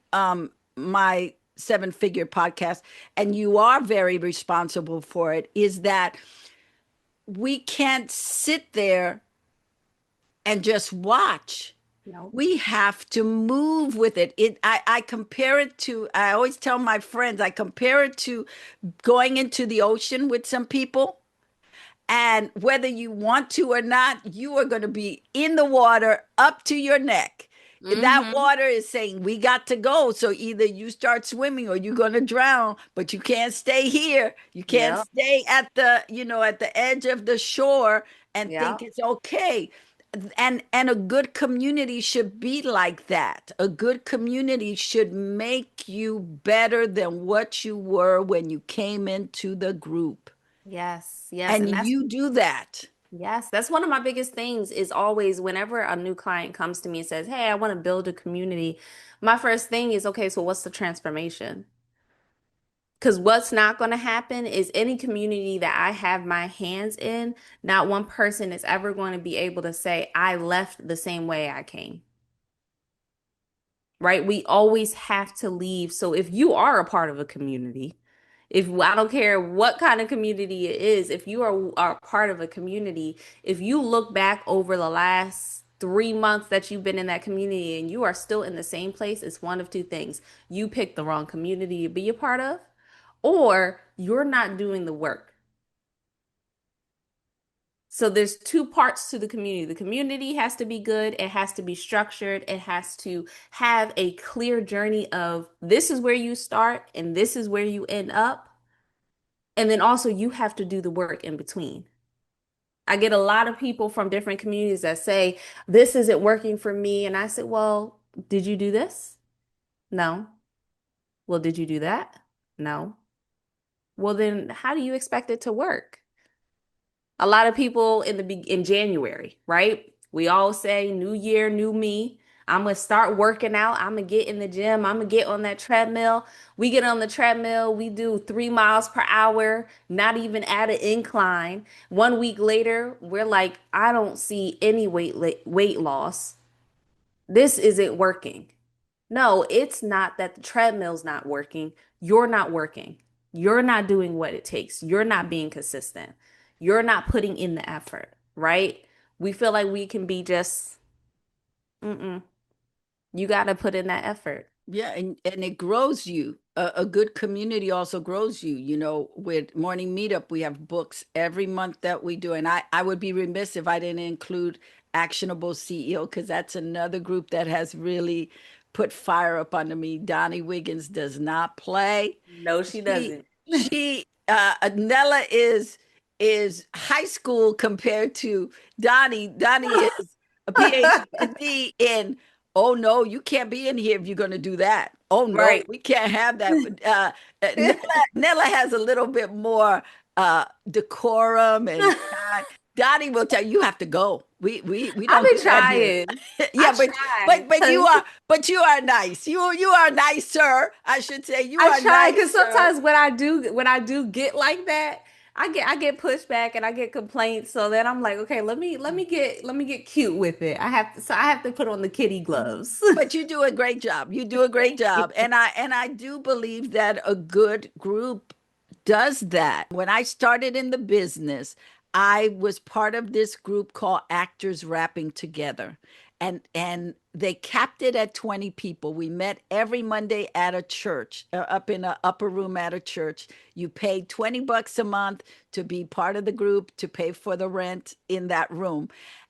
my seven figure podcast, and you are very responsible for it, is that we can't sit there and just watch. Nope. We have to move with it. I compare it to, I always tell my friends, I compare it to going into the ocean with some people. And whether you want to or not, you are going to be in the water up to your neck. That Mm-hmm. water is saying, we got to go. So either you start swimming or you're going to drown, but you can't stay here. You can't Yep. stay at at the edge of the shore and think Yep. it's okay. And a good community should be like that. A good community should make you better than what you were when you came into the group. Yes. Yes. And And that's you do that. yes, that's one of my biggest things is always whenever a new client comes to me and says, "Hey, I want to build a community." My first thing is, okay, so what's the transformation? Because what's not going to happen is any community that I have my hands in, not one person is ever going to be able to say, I left the same way I came, right? We always have to leave. So if you are a part of a community, if I don't care what kind of community it is, if you are part of a community, if you look back over the last 3 months that you've been in that community and you are still in the same place, it's one of two things. You picked the wrong community to be a part of, or you're not doing the work. So there's two parts to the community. The community has to be good, it has to be structured, it has to have a clear journey of this is where you start and this is where you end up. And then also you have to do the work in between. I get a lot of people from different communities that say, this isn't working for me. And I said, well, did you do this? No. Well, did you do that? No. Well, then how do you expect it to work? A lot of people in January, right? We all say new year, new me. I'm gonna start working out. I'm gonna get in the gym. I'm gonna get on that treadmill. We get on the treadmill. We do 3 miles per hour, not even at an incline. 1 week later, we're like, I don't see any weight loss. This isn't working. No, it's not that the treadmill's not working. You're not working. You're not doing what it takes. You're not being consistent. You're not putting in the effort, right? We feel like we can be just, mm-mm. You got to put in that effort. Yeah, and it grows you. A good community also grows you. With Morning Meetup, we have books every month that we do. And I would be remiss if I didn't include Actionable CEO, because that's another group that has really put fire up under me. Donnie Wiggins does not play. No, she She doesn't. Nella is high school compared to Donnie. Donnie is a PhD in, oh no, you can't be in here if you're going to do that. Oh no, Right. we can't have that. Nella has a little bit more decorum and time. Donnie will tell you, you have to go. We I've don't been do that here. trying. Yeah, I but try you because are, nice. You are nicer. I should say you I are try because nicer. sometimes when I do get like that, I get pushback and I get complaints. So then I'm like, okay, let me get cute with it. I have to put on the kitty gloves. But you do a great job. You do a great Thank you. job. And I do believe that a good group does that. When I started in the business, I was part of this group called Actors Rapping Together. And they capped it at 20 people. We met every Monday at a church, up in an upper room at a church. You paid $20 a month to be part of the group, to pay for the rent in that room.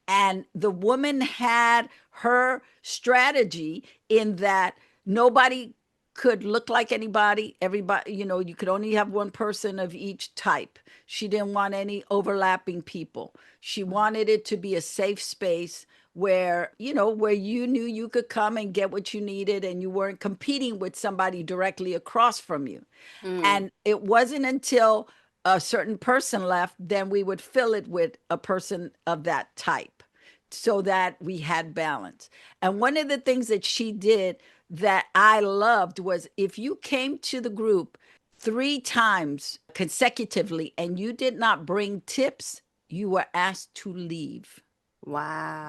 And the woman had her strategy in that nobody could look like anybody. Everybody, you could only have one person of each type. She didn't want any overlapping people. She wanted it to be a safe space where, where you knew you could come and get what you needed and you weren't competing with somebody directly across from you. Mm, And it wasn't until a certain person left, then we would fill it with a person of that type so that we had balance. And one of the things that she did that I loved was if you came to the group 3 times consecutively and you did not bring tips, you were asked to leave.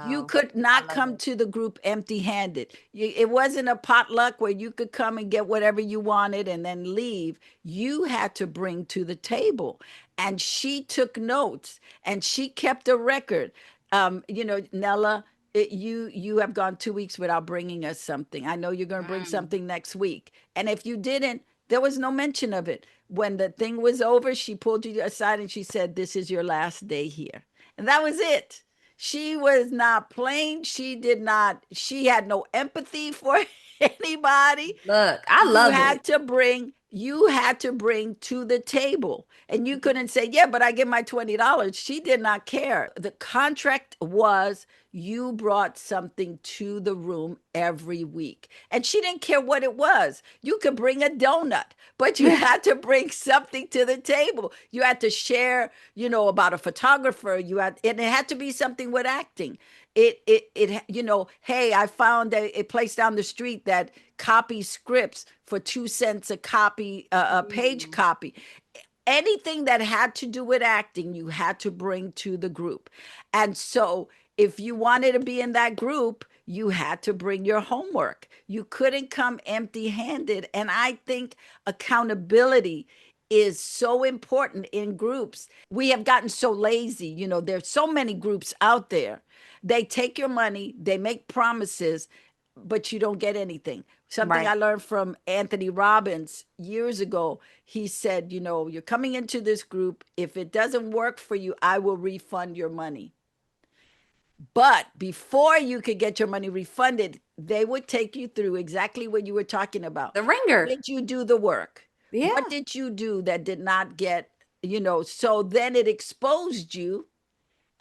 You Wow. could I not love come it. to the group empty-handed. It wasn't a potluck where you could come and get whatever you wanted and then leave. You had to bring to the table. And she took notes and she kept a record. Nella, you have gone 2 weeks without bringing us something. I know you're going to bring Mm. something next week. And if you didn't, there was no mention of it. When the thing was over, she pulled you aside and she said, "This is your last day here." And that was it. She was not playing. She had no empathy for anybody. Look, I love it. You had to bring to the table. And you couldn't say, "Yeah, but I get my $20." She did not care. The contract was you brought something to the room every week. And she didn't care what it was. You could bring a donut, but you had to bring something to the table. You had to share, about a photographer. And it had to be something with acting. Hey, I found a place down the street that copies scripts for 2 cents a copy, a page Mm. copy. Anything that had to do with acting, you had to bring to the group. And so if you wanted to be in that group, you had to bring your homework. You couldn't come empty handed. And I think accountability is so important in groups. We have gotten so lazy. There's so many groups out there. They take your money, they make promises, but you don't get anything. Something I Right. learned from Anthony Robbins years ago. He said, you're coming into this group. If it doesn't work for you, I will refund your money. But before you could get your money refunded, they would take you through exactly what you were talking about. The ringer. Did you do the work? What Yeah. did you do that did not get, so then it exposed you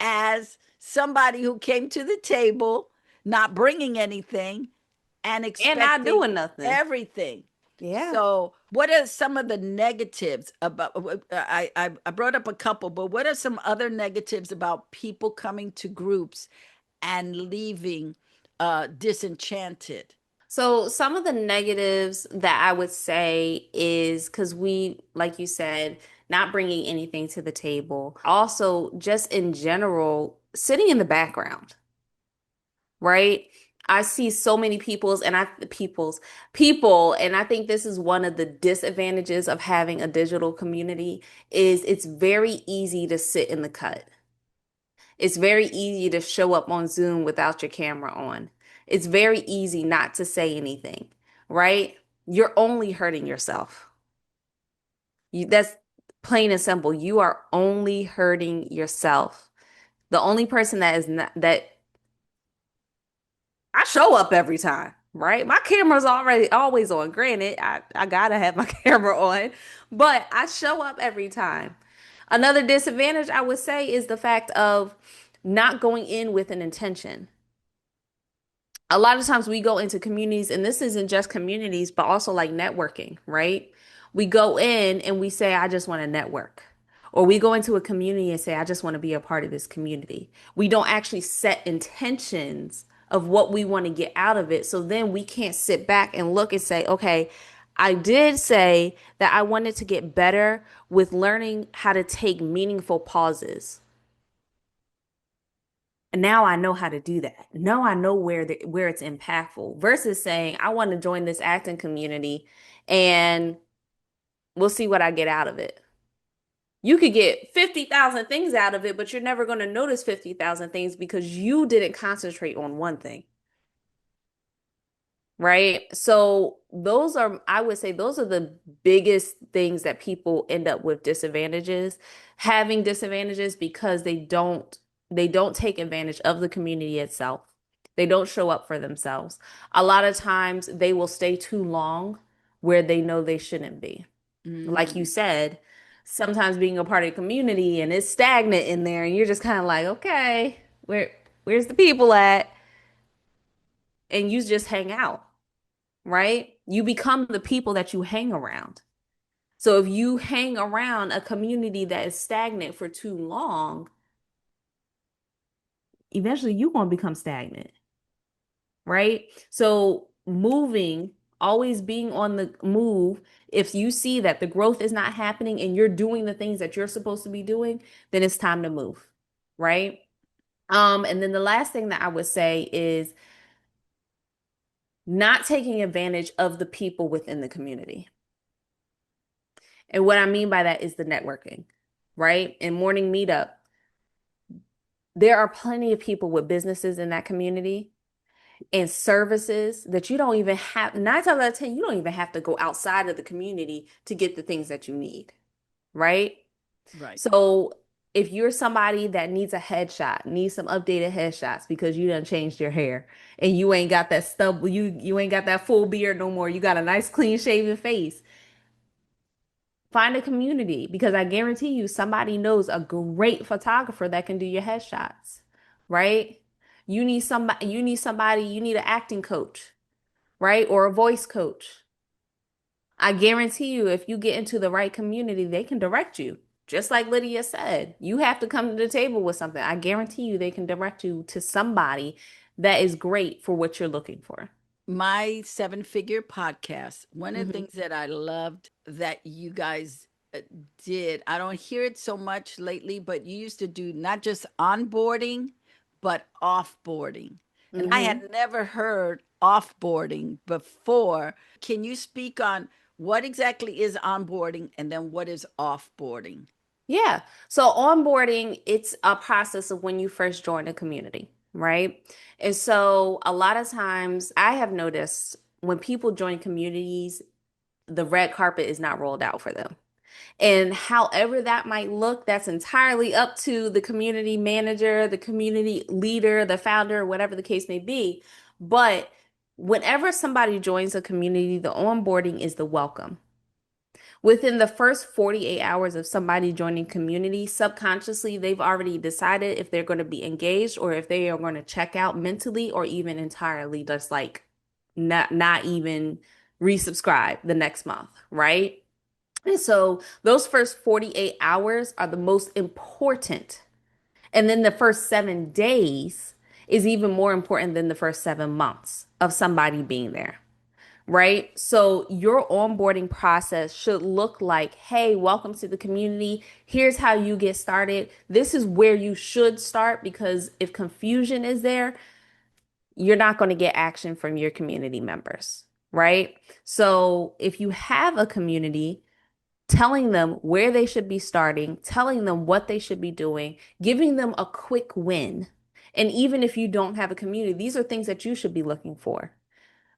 as somebody who came to the table not bringing anything and And not expecting doing nothing. everything. Yeah. So, what are some of the negatives about? I brought up a couple, but what are some other negatives about people coming to groups and leaving disenchanted? So some of the negatives that I would say is because we, like you said, not bringing anything to the table. Also, just in general, sitting in the background, right? I see so many people, and I think this is one of the disadvantages of having a digital community is it's very easy to sit in the cut. It's very easy to show up on Zoom without your camera on. It's very easy not to say anything, right? You're only hurting yourself. That's plain and simple. You are only hurting yourself. The only person that is not that I show up every time, right? My camera's already always on. Granted, I gotta have my camera on, but I show up every time. Another disadvantage I would say is the fact of not going in with an intention. A lot of times we go into communities, and this isn't just communities, but also like networking, right? We go in and we say, I just want to network. Or we go into a community and say, I just want to be a part of this community. We don't actually set intentions of what we want to get out of it. So then we can't sit back and look and say, okay, I did say that I wanted to get better with learning how to take meaningful pauses. And now I know how to do that. Now I know where it's impactful versus saying I want to join this acting community and we'll see what I get out of it. You could get 50,000 things out of it, but you're never going to notice 50,000 things because you didn't concentrate on one thing. Right? So those are, I would say, those are the biggest things that people end up with disadvantages, having disadvantages because they don't take advantage of the community itself. They don't show up for themselves. A lot of times they will stay too long where they know they shouldn't be. Like you Mm. said, sometimes being a part of the community and it's stagnant in there and you're just kind of like, okay, where's the people at? And you just hang out, right? You become the people that you hang around. So if you hang around a community that is stagnant for too long, eventually you're going to become stagnant, right? So moving, always being on the move, if you see that the growth is not happening and you're doing the things that you're supposed to be doing, then it's time to move, right? And then the last thing that I would say is not taking advantage of the people within the community. And what I mean by that is the networking, right? In morning meetup, there are plenty of people with businesses in that community and services that you don't even have, 9 times out of 10, you don't even have to go outside of the community to get the things that you need, right? Right. So if you're somebody that needs a headshot, needs some updated headshots because you done changed your hair and you ain't got that stubble, you ain't got that full beard no more. You got a nice clean shaven face. Find a community because I guarantee you somebody knows a great photographer that can do your headshots, right? You need an acting coach, right? Or a voice coach. I guarantee you if you get into the right community, they can direct you. Just like Lydia said, you have to come to the table with something. I guarantee you they can direct you to somebody that is great for what you're looking for. My seven-figure podcast, one of the Hmm. things that I loved that you guys did, I don't hear it so much lately, but you used to do not just onboarding, but offboarding. And I Hmm. had never heard offboarding before. Can you speak on what exactly is onboarding and then what is offboarding? Yeah. So onboarding, it's a process of when you first join a community, right? And so a lot of times I have noticed when people join communities, the red carpet is not rolled out for them. And however that might look, that's entirely up to the community manager, the community leader, the founder, whatever the case may be. But whenever somebody joins a community, the onboarding is the welcome. Within the first 48 hours of somebody joining community, subconsciously, they've already decided if they're going to be engaged or if they are going to check out mentally or even entirely just like not even resubscribe the next month, right? And so those first 48 hours are the most important. And then the first 7 days is even more important than the first 7 months of somebody being there, right? So your onboarding process should look like, hey, welcome to the community. Here's how you get started. This is where you should start because if confusion is there, you're not going to get action from your community members, right? So if you have a community, telling them where they should be starting, telling them what they should be doing, giving them a quick win. And even if you don't have a community, these are things that you should be looking for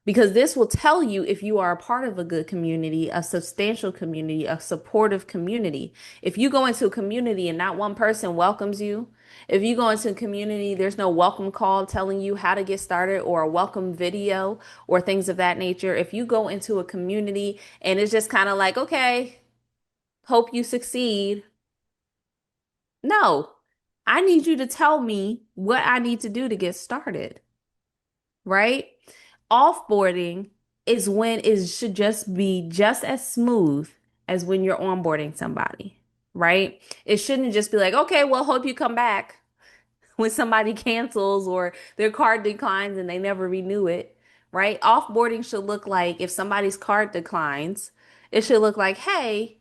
because this will tell you if you are a part of a good community, a substantial community, a supportive community. If you go into a community and not one person welcomes you, if you go into a community, there's no welcome call telling you how to get started or a welcome video or things of that nature. If you go into a community and it's just kind of like, okay, hope you succeed. No, I need you to tell me what I need to do to get started, right? Offboarding is when it should just be just as smooth as when you're onboarding somebody, right? It shouldn't just be like, okay, well, hope you come back when somebody cancels or their card declines and they never renew it, right? Offboarding should look like if somebody's card declines, it should look like, hey,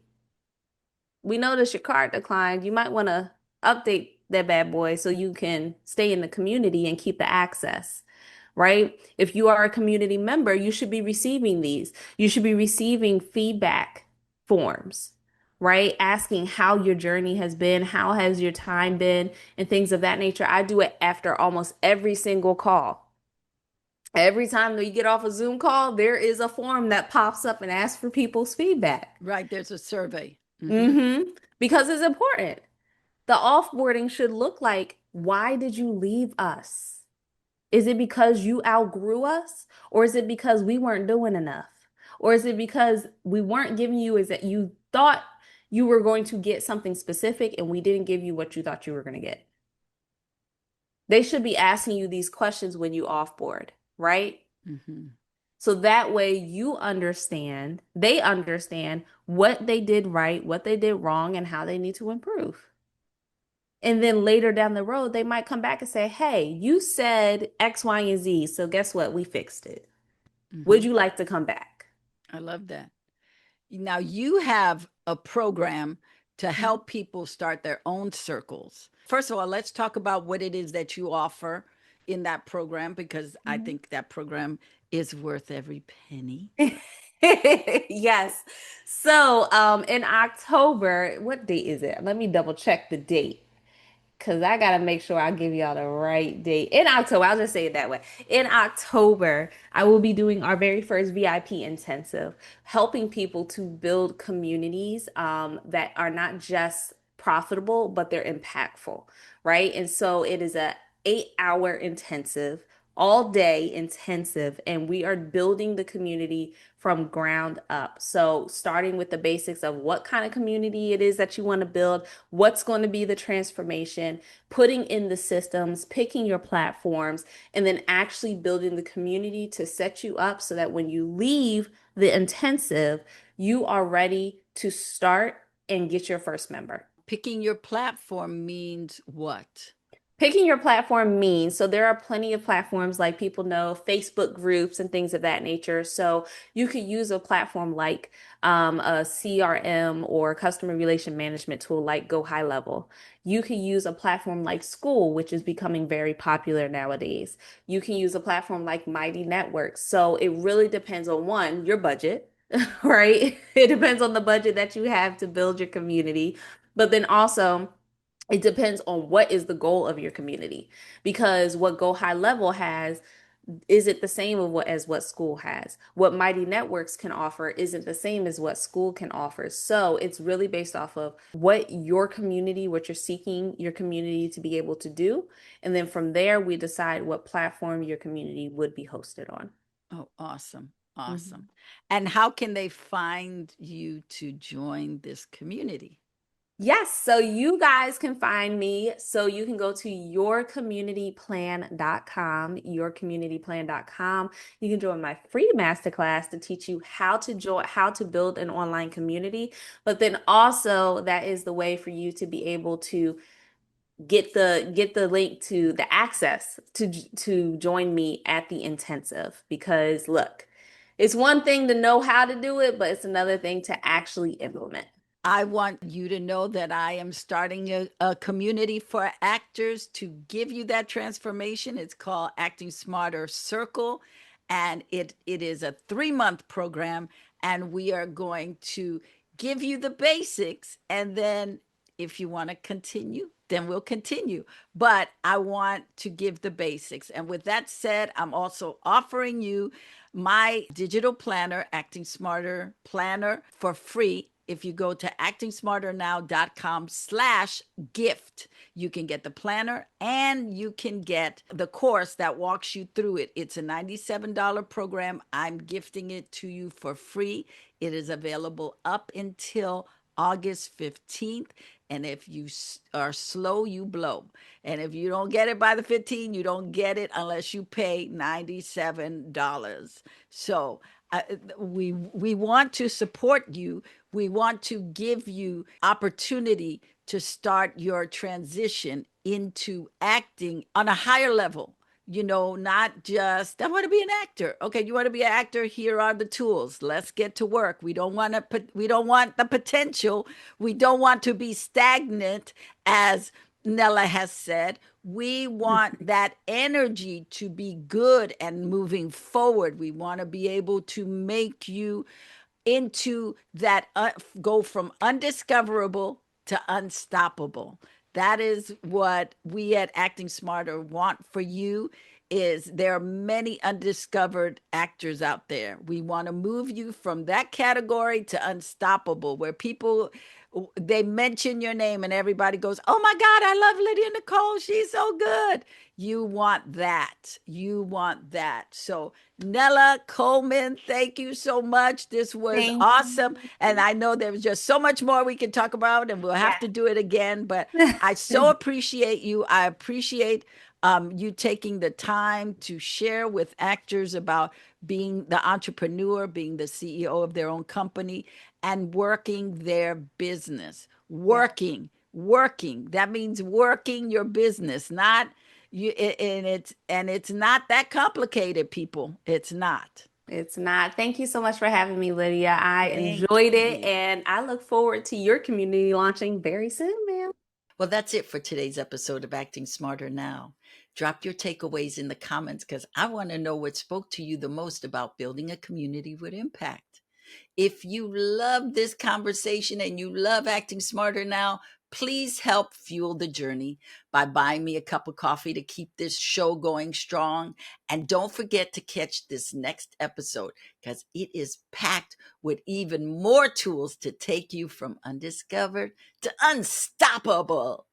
we noticed your card declined. You might want to update that bad boy so you can stay in the community and keep the access, right? If you are a community member, you should be receiving these. You should be receiving feedback forms, right? Asking how your journey has been, how has your time been, and things of that nature. I do it after almost every single call. Every time that you get off a Zoom call, there is a form that pops up and asks for people's feedback. Right, there's a survey. Hmm. Because it's important. The offboarding should look like, why did you leave us? Is it because you outgrew us? Or is it because we weren't doing enough? Or is it because we weren't giving you, is that you thought you were going to get something specific and we didn't give you what you thought you were going to get? They should be asking you these questions when you offboard, right? Hmm. So that way you understand, they understand what they did right, what they did wrong, and how they need to improve. And then later down the road, they might come back and say, hey, you said X, Y, and Z. So guess what? We fixed it. Would Hmm. you like to come back? I love that. Now you have a program to Mhm. help people start their own circles. First of all, let's talk about what it is that you offer in that program, because I Mhm. think that program is worth every penny. Yes. So, in October, what date is it? Let me double check the date. Because I got to make sure I give y'all the right date. In October, I'll just say it that way. In October, I will be doing our very first VIP intensive, helping people to build communities that are not just profitable, but they're impactful, right? And so it is a 8 hour intensive, all day intensive, and we are building the community from ground up. So starting with the basics of what kind of community it is that you want to build, what's going to be the transformation, putting in the systems, picking your platforms, and then actually building the community to set you up so that when you leave the intensive, you are ready to start and get your first member. Picking your platform means what? Picking your platform means, so there are plenty of platforms like people know, Facebook groups and things of that nature. So you could use a platform like a CRM or customer relation management tool like Go High Level. You can use a platform like School, which is becoming very popular nowadays. You can use a platform like Mighty Networks. So it really depends on one, your budget, right? It depends on the budget that you have to build your community, but then also it depends on what is the goal of your community, because what Go High Level has isn't the same as what School has. What Mighty Networks can offer isn't the same as what School can offer. So it's really based off of what your community, what you're seeking your community to be able to do, and then from there we decide what platform your community would be hosted on. Oh, awesome. Mhm. Awesome. And how can they find you to join this community? Yes, so you guys can find me. So you can go to yourcommunityplan.com, yourcommunityplan.com. You can join my free masterclass to teach you how to build an online community. But then also that is the way for you to be able to get the link to the access to join me at the intensive. Because look, it's one thing to know how to do it, but it's another thing to actually implement. I want you to know that I am starting a community for actors to give you that transformation. It's called Acting Smarter Circle, and it is a 3 month program, and we are going to give you the basics, and then if you want to continue, then we'll continue. But I want to give the basics. And with that said, I'm also offering you my digital planner, Acting Smarter Planner, for free. If you go to actingsmarternow.com/gift, you can get the planner and you can get the course that walks you through it. It's a $97 program. I'm gifting it to you for free. It is available up until August 15th. And if you are slow, you blow. And if you don't get it by the 15th, you don't get it unless you pay $97. So we want to support you. We want to give you opportunity to start your transition into acting on a higher level. Not just I want to be an actor. Okay, you want to be an actor, here are the tools. Let's get to work. We don't want the potential. We don't want to be stagnant, as Nella has said. We want that energy to be good and moving forward. We want to be able to make you into that, go from undiscoverable to unstoppable. That is what we at Acting Smarter want for you. Is there are many undiscovered actors out there. We want to move you from that category to unstoppable, where people, they mention your name and everybody goes, oh my God, I love Lydia Nicole, she's so good. You want that. You want that. So Nella Coleman, thank you so much. This was Thank awesome. And you. I know there was just so much more we can talk about, and we'll have to do it again. But I so Yeah. appreciate you. I appreciate you taking the time to share with actors about being the entrepreneur, being the CEO of their own company, and working their business. Yeah. working. That means working your business, not you. And it's not that complicated, people. It's not. It's not. Thank you so much for having me, Lydia. I Thank enjoyed it you. and I look forward to your community launching very soon, ma'am. Well, that's it for today's episode of Acting Smarter Now. Drop your takeaways in the comments because I want to know what spoke to you the most about building a community with impact. If you love this conversation and you love Acting Smarter Now, please help fuel the journey by buying me a cup of coffee to keep this show going strong. And don't forget to catch this next episode because it is packed with even more tools to take you from undiscovered to unstoppable.